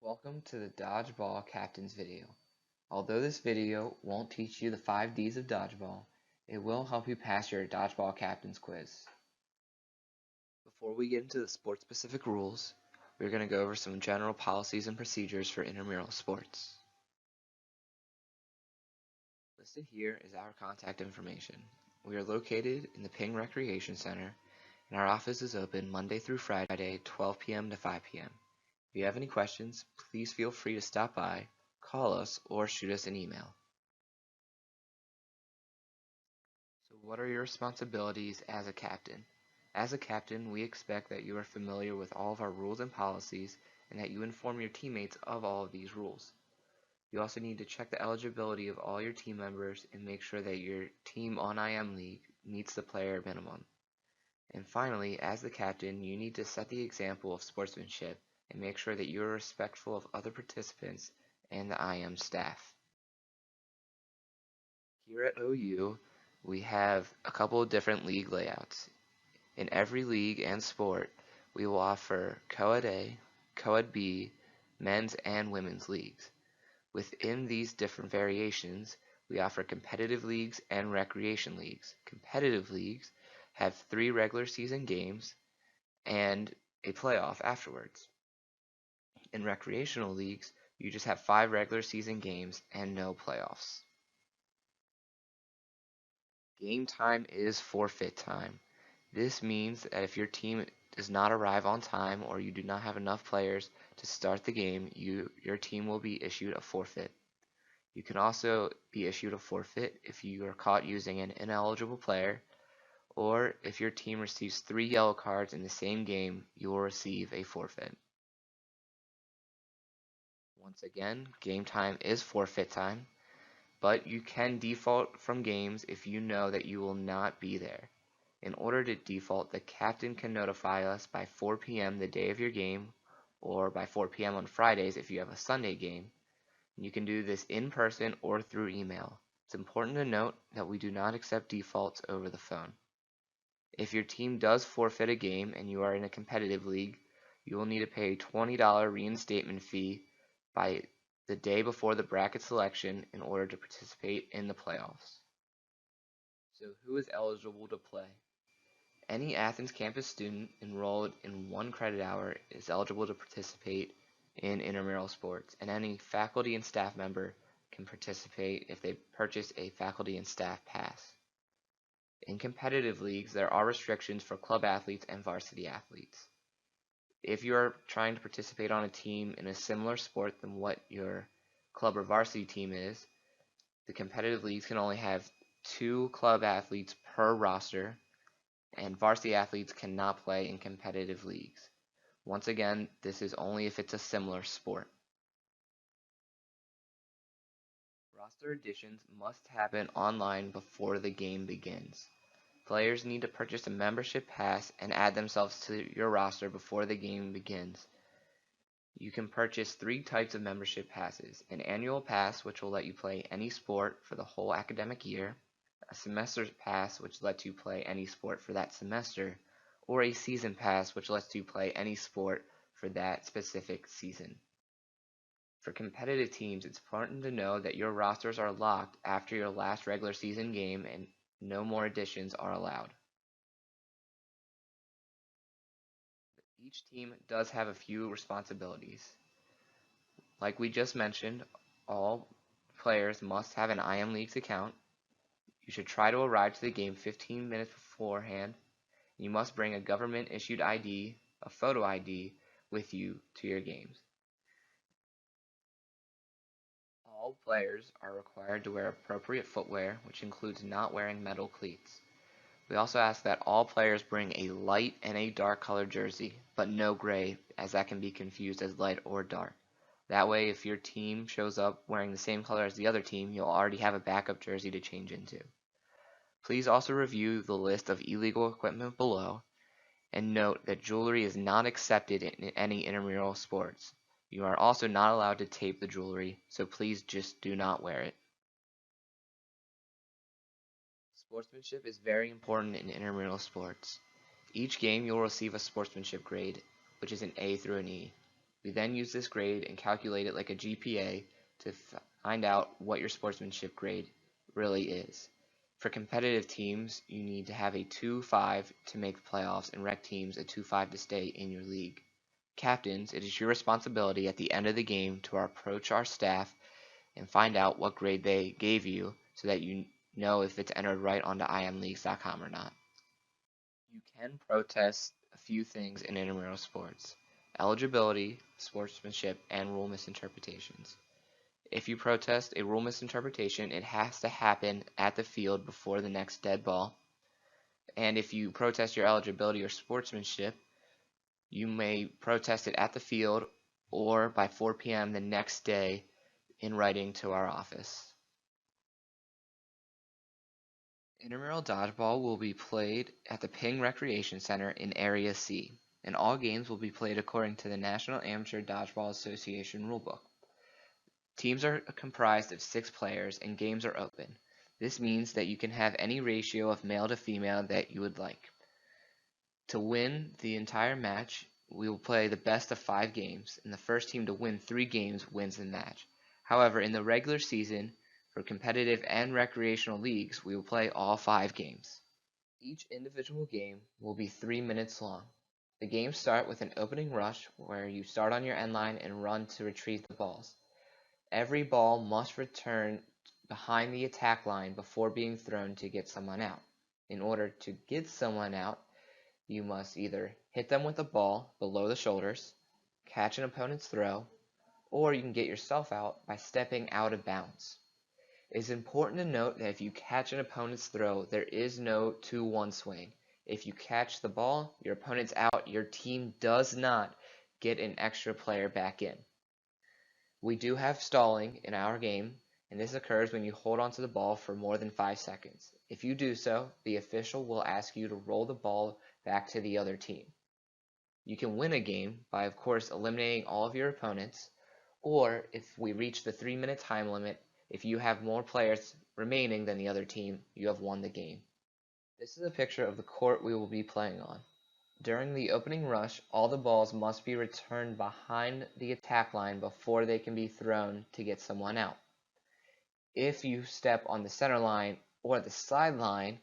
Welcome to the Dodgeball Captains video. Although this video won't teach you the 5 Ds of dodgeball, it will help you pass your Dodgeball Captains quiz. Before we get into the sport-specific rules, we're going to go over some general policies and procedures for intramural sports. Listed here is our contact information. We are located in the Ping Recreation Center, and our office is open Monday through Friday, 12 p.m. to 5 p.m. If you have any questions, please feel free to stop by, call us, or shoot us an email. So what are your responsibilities as a captain? As a captain, we expect that you are familiar with all of our rules and policies and that you inform your teammates of all of these rules. You also need to check the eligibility of all your team members and make sure that your team on IM League meets the player minimum. And finally, as the captain, you need to set the example of sportsmanship and make sure that you are respectful of other participants and the IM staff. Here at OU, we have a couple of different league layouts. In every league and sport, we will offer Co-Ed A, Co-Ed B, men's and women's leagues. Within these different variations, we offer competitive leagues and recreation leagues. Competitive leagues have 3 regular season games and a playoff afterwards. In recreational leagues, you just have 5 regular season games and no playoffs. Game time is forfeit time. This means that if your team does not arrive on time or you do not have enough players to start the game, your team will be issued a forfeit. You can also be issued a forfeit if you are caught using an ineligible player, or if your team receives 3 yellow cards in the same game, you will receive a forfeit. Once again, game time is forfeit time, but you can default from games if you know that you will not be there. In order to default, the captain can notify us by 4 p.m. the day of your game, or by 4 p.m. on Fridays if you have a Sunday game. You can do this in person or through email. It's important to note that we do not accept defaults over the phone. If your team does forfeit a game and you are in a competitive league, you will need to pay a $20 reinstatement fee by the day before the bracket selection in order to participate in the playoffs. So who is eligible to play? Any Athens campus student enrolled in 1 credit hour is eligible to participate in intramural sports, and any faculty and staff member can participate if they purchase a faculty and staff pass. In competitive leagues, there are restrictions for club athletes and varsity athletes. If you are trying to participate on a team in a similar sport than what your club or varsity team is, the competitive leagues can only have 2 club athletes per roster, and varsity athletes cannot play in competitive leagues. Once again, this is only if it's a similar sport. Roster additions must happen online before the game begins. Players need to purchase a membership pass and add themselves to your roster before the game begins. You can purchase 3 types of membership passes: an annual pass, which will let you play any sport for the whole academic year, a semester pass, which lets you play any sport for that semester, or a season pass, which lets you play any sport for that specific season. For competitive teams, it's important to know that your rosters are locked after your last regular season game and no more additions are allowed. Each team does have a few responsibilities. Like we just mentioned, all players must have an IM Leagues account. You should try to arrive to the game 15 minutes beforehand. You must bring a government-issued ID, a photo ID, with you to your games. All players are required to wear appropriate footwear, which includes not wearing metal cleats. We also ask that all players bring a light and a dark colored jersey, but no gray, as that can be confused as light or dark. That way, if your team shows up wearing the same color as the other team, you'll already have a backup jersey to change into. Please also review the list of illegal equipment below, and note that jewelry is not accepted in any intramural sports. You are also not allowed to tape the jewelry, so please just do not wear it. Sportsmanship is very important in intramural sports. Each game you will receive a sportsmanship grade, which is an A through an E. We then use this grade and calculate it like a GPA to find out what your sportsmanship grade really is. For competitive teams, you need to have a 2.5 to make the playoffs, and rec teams a 2.5 to stay in your league. Captains, it is your responsibility at the end of the game to approach our staff and find out what grade they gave you so that you know if it's entered right onto imleagues.com or not. You can protest a few things in intramural sports: eligibility, sportsmanship, and rule misinterpretations. If you protest a rule misinterpretation, it has to happen at the field before the next dead ball. And if you protest your eligibility or sportsmanship, you may protest it at the field or by 4 p.m. the next day in writing to our office. Intramural dodgeball will be played at the Ping Recreation Center in Area C, and all games will be played according to the National Amateur Dodgeball Association rulebook. Teams are comprised of 6 players and games are open. This means that you can have any ratio of male to female that you would like. To win the entire match, we will play the best of 5 games, and the first team to win 3 games wins the match. However, in the regular season, for competitive and recreational leagues, we will play all 5 games. Each individual game will be 3 minutes long. The games start with an opening rush, where you start on your end line and run to retrieve the balls. Every ball must return behind the attack line before being thrown to get someone out. In order to get someone out, you must either hit them with a ball below the shoulders, catch an opponent's throw, or you can get yourself out by stepping out of bounds. It is important to note that if you catch an opponent's throw, there is no 2-1 swing. If you catch the ball, your opponent's out, your team does not get an extra player back in. We do have stalling in our game, and this occurs when you hold onto the ball for more than 5 seconds. If you do so, the official will ask you to roll the ball back to the other team. You can win a game by, of course, eliminating all of your opponents, or if we reach the 3-minute time limit, if you have more players remaining than the other team, you have won the game. This is a picture of the court we will be playing on. During the opening rush, all the balls must be returned behind the attack line before they can be thrown to get someone out. If you step on the center line or the sideline,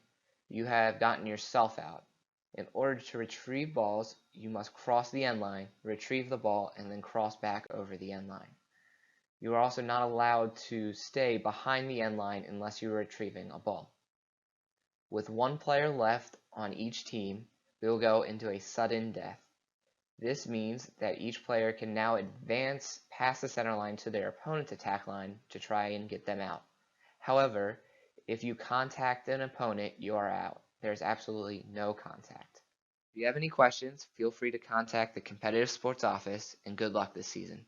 you have gotten yourself out. In order to retrieve balls, you must cross the end line, retrieve the ball, and then cross back over the end line. You are also not allowed to stay behind the end line unless you are retrieving a ball. With 1 player left on each team, we will go into a sudden death. This means that each player can now advance past the center line to their opponent's attack line to try and get them out. However, if you contact an opponent, you are out. There's absolutely no contact. If you have any questions, feel free to contact the Competitive Sports Office, and good luck this season.